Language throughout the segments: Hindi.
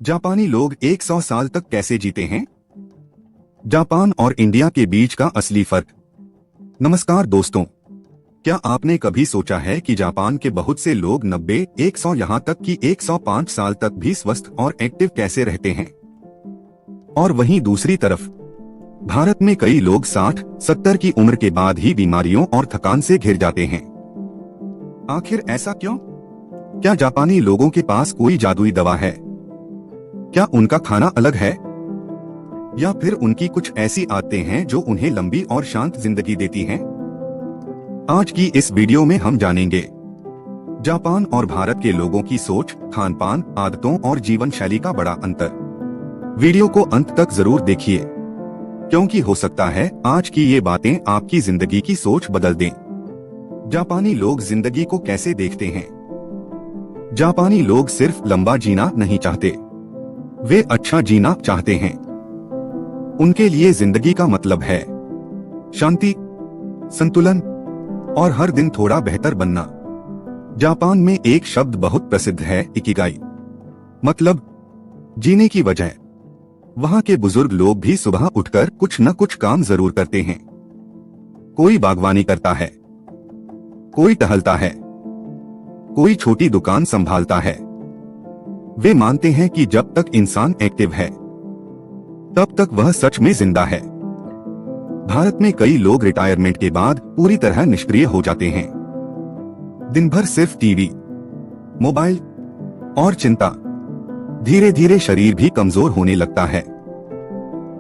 जापानी लोग 100 साल तक कैसे जीते हैं? जापान और इंडिया के बीच का असली फर्क। नमस्कार दोस्तों, क्या आपने कभी सोचा है कि जापान के बहुत से लोग 90, 100 यहाँ तक कि 105 साल तक भी स्वस्थ और एक्टिव कैसे रहते हैं? और वहीं दूसरी तरफ भारत में कई लोग 60, 70 की उम्र के बाद ही बीमारियों और थकान से घिर जाते हैं। आखिर ऐसा क्यों? क्या जापानी लोगों के पास कोई जादुई दवा है? क्या उनका खाना अलग है, या फिर उनकी कुछ ऐसी आदतें हैं जो उन्हें लंबी और शांत जिंदगी देती हैं? आज की इस वीडियो में हम जानेंगे जापान और भारत के लोगों की सोच, खान पान, आदतों और जीवन शैली का बड़ा अंतर। वीडियो को अंत तक जरूर देखिए, क्योंकि हो सकता है आज की ये बातें आपकी जिंदगी की सोच बदल दें। जापानी लोग जिंदगी को कैसे देखते हैं? जापानी लोग सिर्फ लंबा जीना नहीं चाहते, वे अच्छा जीना चाहते हैं। उनके लिए जिंदगी का मतलब है शांति, संतुलन और हर दिन थोड़ा बेहतर बनना। जापान में एक शब्द बहुत प्रसिद्ध है, इकिगाई, मतलब जीने की वजह। वहाँ के बुजुर्ग लोग भी सुबह उठकर कुछ न कुछ काम जरूर करते हैं। कोई बागवानी करता है, कोई टहलता है, कोई छोटी दुकान संभालता है। वे मानते हैं कि जब तक इंसान एक्टिव है, तब तक वह सच में जिंदा है। भारत में कई लोग रिटायरमेंट के बाद पूरी तरह निष्क्रिय हो जाते हैं। दिन भर सिर्फ टीवी, मोबाइल और चिंता। धीरे धीरे शरीर भी कमजोर होने लगता है।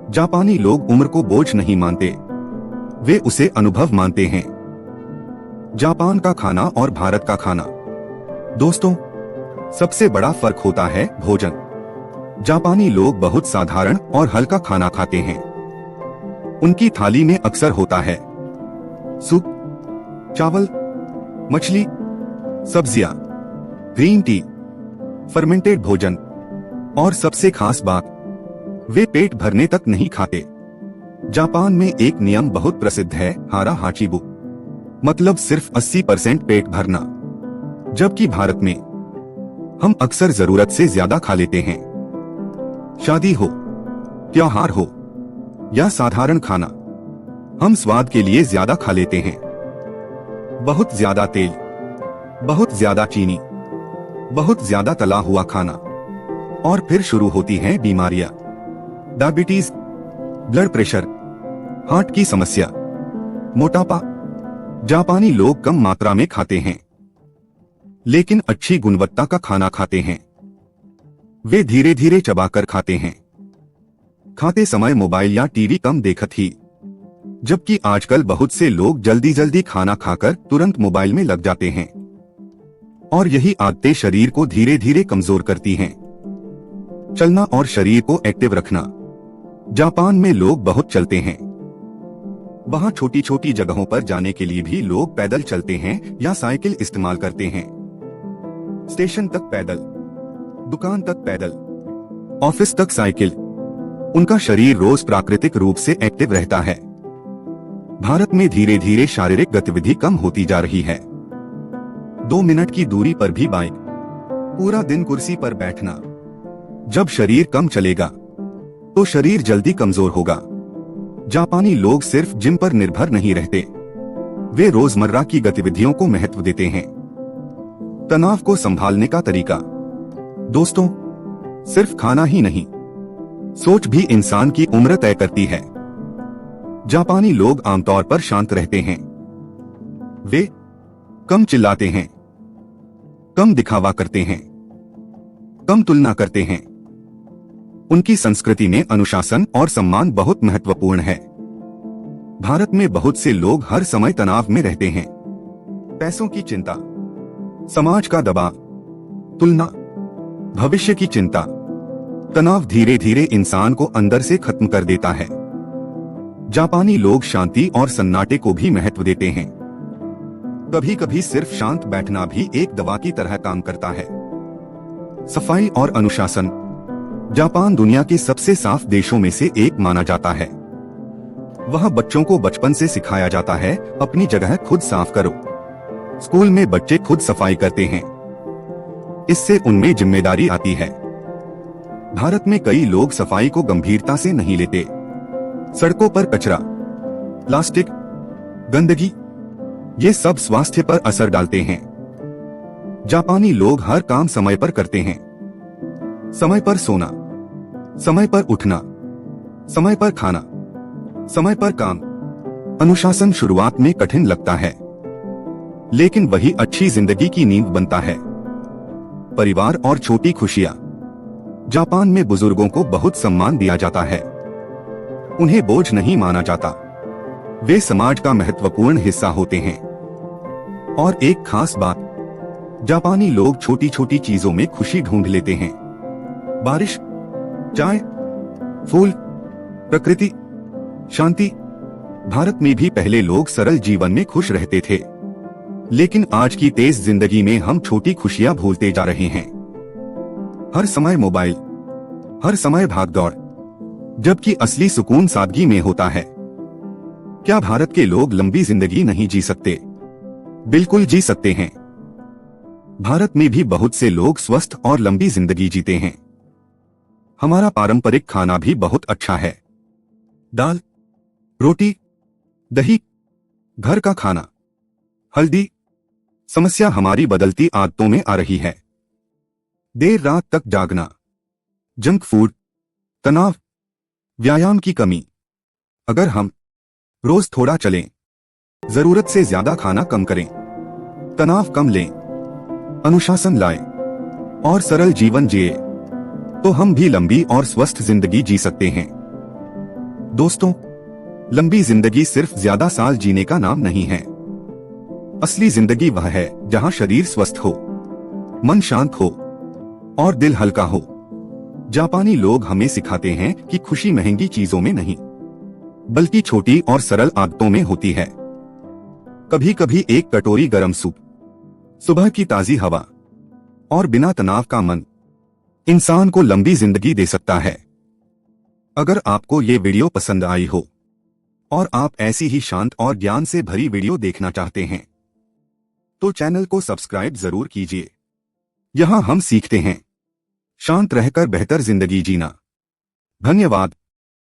जापानी लोग उम्र को बोझ नहीं मानते, वे उसे अनुभव मानते हैं। जापान का खाना और भारत का खाना। दोस्तों, सबसे बड़ा फर्क होता है भोजन। जापानी लोग बहुत साधारण और हल्का खाना खाते हैं। उनकी थाली में अक्सर होता है सूप, चावल, मछली, सब्जियां, ग्रीन टी, फर्मेंटेड भोजन और सबसे खास बात, वे पेट भरने तक नहीं खाते। जापान में एक नियम बहुत प्रसिद्ध है, हारा हाचिबु, मतलब सिर्फ 80% पेट भरना। जबकि भारत में हम अक्सर जरूरत से ज्यादा खा लेते हैं। शादी हो, त्योहार हो या साधारण खाना, हम स्वाद के लिए ज्यादा खा लेते हैं। बहुत ज्यादा तेल, बहुत ज्यादा चीनी, बहुत ज्यादा तला हुआ खाना, और फिर शुरू होती हैं बीमारियां। डायबिटीज, ब्लड प्रेशर, हार्ट की समस्या, मोटापा। जापानी लोग कम मात्रा में खाते हैं, लेकिन अच्छी गुणवत्ता का खाना खाते हैं। वे धीरे धीरे चबाकर खाते हैं। खाते समय मोबाइल या टीवी कम देखत ही, जबकि आजकल बहुत से लोग जल्दी जल्दी खाना खाकर तुरंत मोबाइल में लग जाते हैं, और यही आदतें शरीर को धीरे धीरे कमजोर करती हैं। चलना और शरीर को एक्टिव रखना। जापान में लोग बहुत चलते हैं। वहाँ छोटी छोटी जगहों पर जाने के लिए भी लोग पैदल चलते हैं या साइकिल इस्तेमाल करते हैं। स्टेशन तक पैदल, दुकान तक पैदल, ऑफिस तक साइकिल। उनका शरीर रोज प्राकृतिक रूप से एक्टिव रहता है। भारत में धीरे धीरे शारीरिक गतिविधि कम होती जा रही है। 2 मिनट की दूरी पर भी बाइक, पूरा दिन कुर्सी पर बैठना। जब शरीर कम चलेगा तो शरीर जल्दी कमजोर होगा। जापानी लोग सिर्फ जिम पर निर्भर नहीं रहते, वे रोजमर्रा की गतिविधियों को महत्व देते हैं। तनाव को संभालने का तरीका। दोस्तों, सिर्फ खाना ही नहीं, सोच भी इंसान की उम्र तय करती है। जापानी लोग आमतौर पर शांत रहते हैं। वे कम चिल्लाते हैं, कम दिखावा करते हैं, कम तुलना करते हैं। उनकी संस्कृति में अनुशासन और सम्मान बहुत महत्वपूर्ण है। भारत में बहुत से लोग हर समय तनाव में रहते हैं। पैसों की चिंता, समाज का दबाव, तुलना, भविष्य की चिंता। तनाव धीरे धीरे इंसान को अंदर से खत्म कर देता है। जापानी लोग शांति और सन्नाटे को भी महत्व देते हैं। कभी कभी सिर्फ शांत बैठना भी एक दवा की तरह काम करता है। सफाई और अनुशासन। जापान दुनिया के सबसे साफ देशों में से एक माना जाता है। वह बच्चों को बचपन से सिखाया जाता है, अपनी जगह खुद साफ करो। स्कूल में बच्चे खुद सफाई करते हैं, इससे उनमें जिम्मेदारी आती है। भारत में कई लोग सफाई को गंभीरता से नहीं लेते। सड़कों पर कचरा, प्लास्टिक, गंदगी, ये सब स्वास्थ्य पर असर डालते हैं। जापानी लोग हर काम समय पर करते हैं। समय पर सोना, समय पर उठना, समय पर खाना, समय पर काम। अनुशासन शुरुआत में कठिन लगता है, लेकिन वही अच्छी जिंदगी की नींव बनता है। परिवार और छोटी खुशियां। जापान में बुजुर्गों को बहुत सम्मान दिया जाता है। उन्हें बोझ नहीं माना जाता। वे समाज का महत्वपूर्ण हिस्सा होते हैं। और एक खास बात, जापानी लोग छोटी छोटी चीजों में खुशी ढूंढ लेते हैं। बारिश, चाय, फूल, प्रकृति, शांति। भारत में भी पहले लोग सरल जीवन में खुश रहते थे, लेकिन आज की तेज जिंदगी में हम छोटी खुशियां भूलते जा रहे हैं। हर समय मोबाइल, हर समय भागदौड़, जबकि असली सुकून सादगी में होता है। क्या भारत के लोग लंबी जिंदगी नहीं जी सकते? बिल्कुल जी सकते हैं। भारत में भी बहुत से लोग स्वस्थ और लंबी जिंदगी जीते हैं। हमारा पारंपरिक खाना भी बहुत अच्छा है। दाल, रोटी, दही, घर का खाना, हल्दी। समस्या हमारी बदलती आदतों में आ रही है। देर रात तक जागना, जंक फूड, तनाव, व्यायाम की कमी। अगर हम रोज थोड़ा चलें, जरूरत से ज्यादा खाना कम करें, तनाव कम लें, अनुशासन लाएं और सरल जीवन जिए, तो हम भी लंबी और स्वस्थ जिंदगी जी सकते हैं। दोस्तों, लंबी जिंदगी सिर्फ ज्यादा साल जीने का नाम नहीं है। असली जिंदगी वह है जहां शरीर स्वस्थ हो, मन शांत हो और दिल हल्का हो। जापानी लोग हमें सिखाते हैं कि खुशी महंगी चीजों में नहीं, बल्कि छोटी और सरल आदतों में होती है। कभी कभी एक कटोरी गर्म सूप, सुबह की ताजी हवा और बिना तनाव का मन इंसान को लंबी जिंदगी दे सकता है। अगर आपको ये वीडियो पसंद आई हो और आप ऐसी ही शांत और ज्ञान से भरी वीडियो देखना चाहते हैं, तो चैनल को सब्सक्राइब जरूर कीजिए। यहां हम सीखते हैं शांत रहकर बेहतर जिंदगी जीना। धन्यवाद।